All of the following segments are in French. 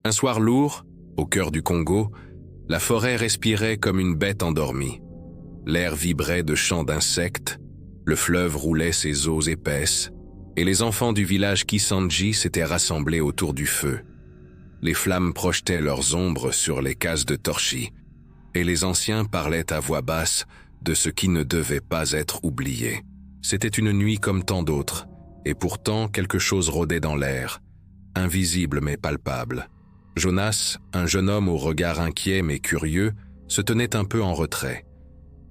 Un soir lourd, au cœur du Congo, la forêt respirait comme une bête endormie. L'air vibrait de chants d'insectes, le fleuve roulait ses eaux épaisses, et les enfants du village Kisanji s'étaient rassemblés autour du feu. Les flammes projetaient leurs ombres sur les cases de torchis, et les anciens parlaient à voix basse de ce qui ne devait pas être oublié. C'était une nuit comme tant d'autres, et pourtant quelque chose rôdait dans l'air, invisible mais palpable. Jonas, un jeune homme au regard inquiet mais curieux, se tenait un peu en retrait.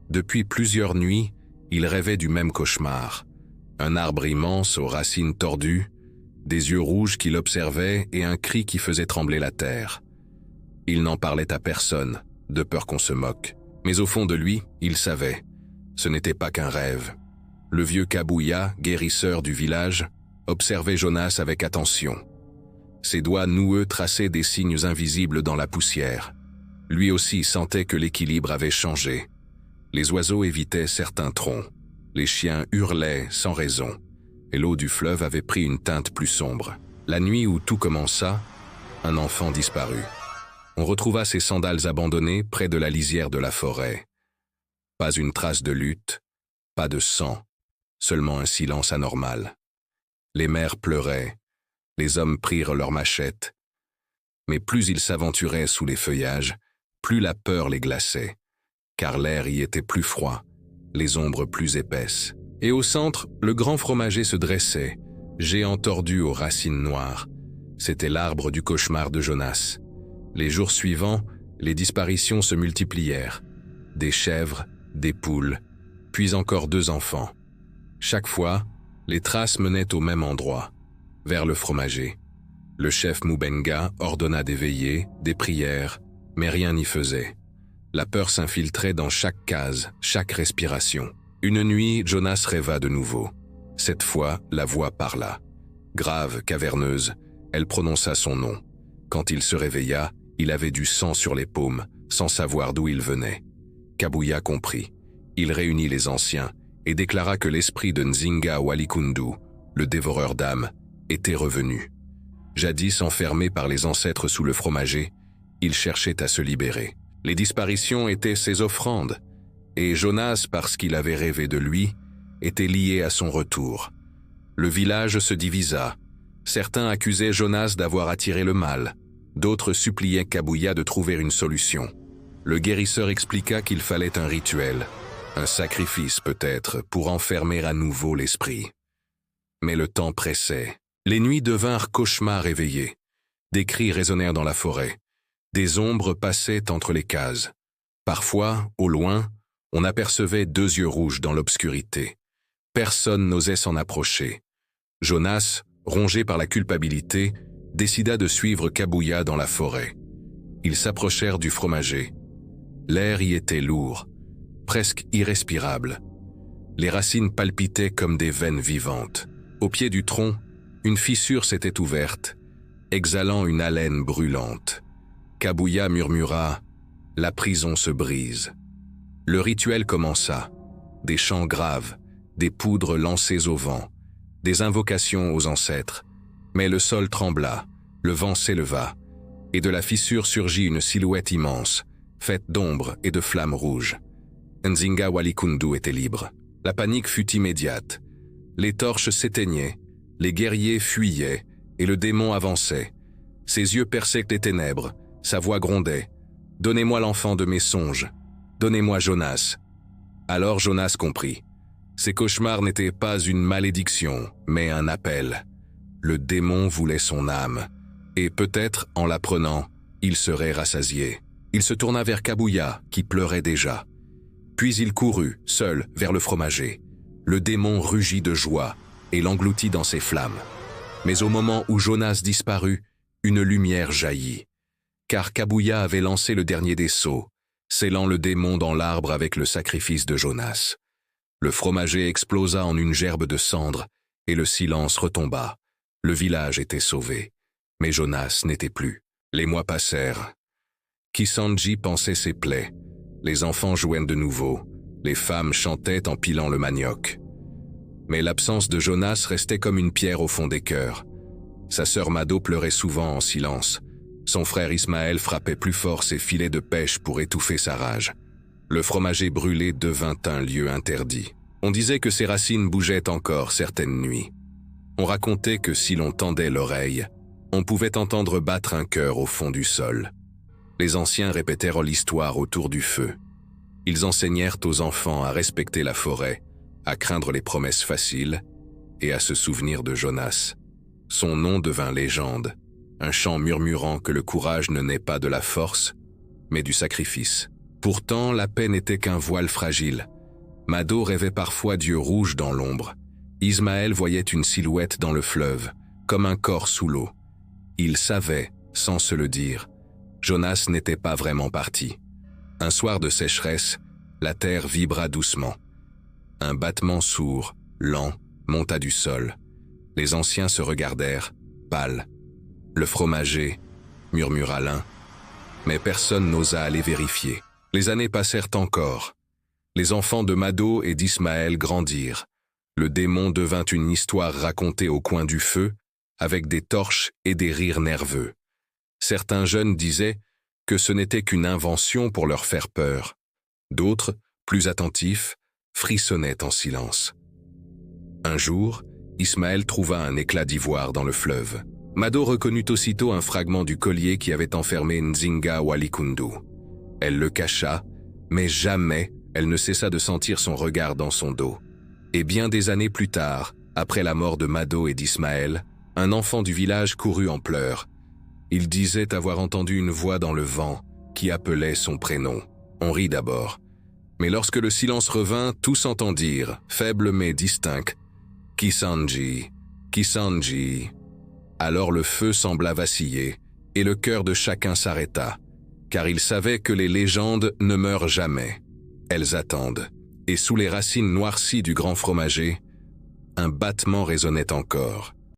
Depuis plusieurs nuits, il rêvait du même cauchemar. Un arbre immense aux racines tordues, des yeux rouges qui l'observaient et un cri qui faisait trembler la terre. Il n'en parlait à personne, de peur qu'on se moque. Mais au fond de lui, il savait. Ce n'était pas qu'un rêve. Le vieux Kabouya, guérisseur du village, observait Jonas avec attention. Ses doigts noueux traçaient des signes invisibles dans la poussière. Lui aussi sentait que l'équilibre avait changé. Les oiseaux évitaient certains troncs. Les chiens hurlaient sans raison. Et l'eau du fleuve avait pris une teinte plus sombre. La nuit où tout commença, un enfant disparut. On retrouva ses sandales abandonnées près de la lisière de la forêt. Pas une trace de lutte, pas de sang, seulement un silence anormal. Les mères pleuraient, les hommes prirent leurs machettes. Mais plus ils s'aventuraient sous les feuillages, plus la peur les glaçait, car l'air y était plus froid, les ombres plus épaisses. Et au centre, le grand fromager se dressait, géant tordu aux racines noires. C'était l'arbre du cauchemar de Jonas. Les jours suivants, les disparitions se multiplièrent. Des chèvres, des poules, puis encore 2 enfants. Chaque fois, les traces menaient au même endroit, vers le fromager. Le chef Mubenga ordonna des veillées, des prières, mais rien n'y faisait. La peur s'infiltrait dans chaque case, chaque respiration. Une nuit, Jonas rêva de nouveau. Cette fois, la voix parla. Grave, caverneuse, elle prononça son nom. Quand il se réveilla, il avait du sang sur les paumes, sans savoir d'où il venait. Kabouya comprit. Il réunit les anciens et déclara que l'esprit de Nzinga Walikundu, le dévoreur d'âmes, était revenu. Jadis enfermé par les ancêtres sous le fromager, il cherchait à se libérer. Les disparitions étaient ses offrandes, et Jonas, parce qu'il avait rêvé de lui, était lié à son retour. Le village se divisa. Certains accusaient Jonas d'avoir attiré le mal. D'autres suppliaient Kabouya de trouver une solution. Le guérisseur expliqua qu'il fallait un rituel, un sacrifice peut-être, pour enfermer à nouveau l'esprit. Mais le temps pressait. Les nuits devinrent cauchemars éveillés. Des cris résonnèrent dans la forêt. Des ombres passaient entre les cases. Parfois, au loin, on apercevait 2 yeux rouges dans l'obscurité. Personne n'osait s'en approcher. Jonas, rongé par la culpabilité, décida de suivre Kabouya dans la forêt. Ils s'approchèrent du fromager. L'air y était lourd, presque irrespirable. Les racines palpitaient comme des veines vivantes. Au pied du tronc, une fissure s'était ouverte, exhalant une haleine brûlante. Kabouya murmura « La prison se brise ». Le rituel commença. Des chants graves, des poudres lancées au vent, des invocations aux ancêtres. Mais le sol trembla, le vent s'éleva, et de la fissure surgit une silhouette immense, faite d'ombre et de flammes rouges. Nzinga Walikundu était libre. La panique fut immédiate. Les torches s'éteignaient, les guerriers fuyaient, et le démon avançait. Ses yeux perçaient les ténèbres, sa voix grondait. « Donnez-moi l'enfant de mes songes. Donnez-moi Jonas. » Alors Jonas comprit. Ces cauchemars n'étaient pas une malédiction, mais un appel. Le démon voulait son âme, et peut-être, en la prenant, il serait rassasié. Il se tourna vers Kabouya, qui pleurait déjà. Puis il courut, seul, vers le fromager. Le démon rugit de joie et l'engloutit dans ses flammes. Mais au moment où Jonas disparut, une lumière jaillit. Car Kabouya avait lancé le dernier des seaux, scellant le démon dans l'arbre avec le sacrifice de Jonas. Le fromager explosa en une gerbe de cendres, et le silence retomba. Le village était sauvé, mais Jonas n'était plus. Les mois passèrent. Kisanji pansait ses plaies. Les enfants jouaient de nouveau. Les femmes chantaient en pilant le manioc. Mais l'absence de Jonas restait comme une pierre au fond des cœurs. Sa sœur Mado pleurait souvent en silence, Son frère Ismaël frappait plus fort ses filets de pêche pour étouffer sa rage. Le fromager brûlé devint un lieu interdit. On disait que ses racines bougeaient encore certaines nuits. On racontait que si l'on tendait l'oreille, on pouvait entendre battre un cœur au fond du sol. Les anciens répétèrent l'histoire autour du feu. Ils enseignèrent aux enfants à respecter la forêt, à craindre les promesses faciles et à se souvenir de Jonas. Son nom devint légende, un chant murmurant que le courage ne naît pas de la force, mais du sacrifice. Pourtant, la paix n'était qu'un voile fragile. Mado rêvait parfois d'yeux rouges dans l'ombre. Ismaël voyait une silhouette dans le fleuve, comme un corps sous l'eau. Il savait, sans se le dire, Jonas n'était pas vraiment parti. Un soir de sécheresse, la terre vibra doucement. Un battement sourd, lent, monta du sol. Les anciens se regardèrent, pâles. Le fromager, murmura l'un. Mais personne n'osa aller vérifier. Les années passèrent encore. Les enfants de Mado et d'Ismaël grandirent. Le démon devint une histoire racontée au coin du feu, avec des torches et des rires nerveux. Certains jeunes disaient que ce n'était qu'une invention pour leur faire peur. D'autres, plus attentifs, frissonnaient en silence. Un jour, Ismaël trouva un éclat d'ivoire dans le fleuve. Mado reconnut aussitôt un fragment du collier qui avait enfermé Nzinga Walikundu. Elle le cacha, mais jamais elle ne cessa de sentir son regard dans son dos. Et bien des années plus tard, après la mort de Mado et d'Ismaël, un enfant du village courut en pleurs. Il disait avoir entendu une voix dans le vent qui appelait son prénom. On rit d'abord. Mais lorsque le silence revint, tous entendirent, faible mais distinct, « Kisanji, Kisanji ». Alors le feu sembla vaciller, et le cœur de chacun s'arrêta, car il savait que les légendes ne meurent jamais. Elles attendent, et sous les racines noircies du grand fromager, un battement résonnait encore.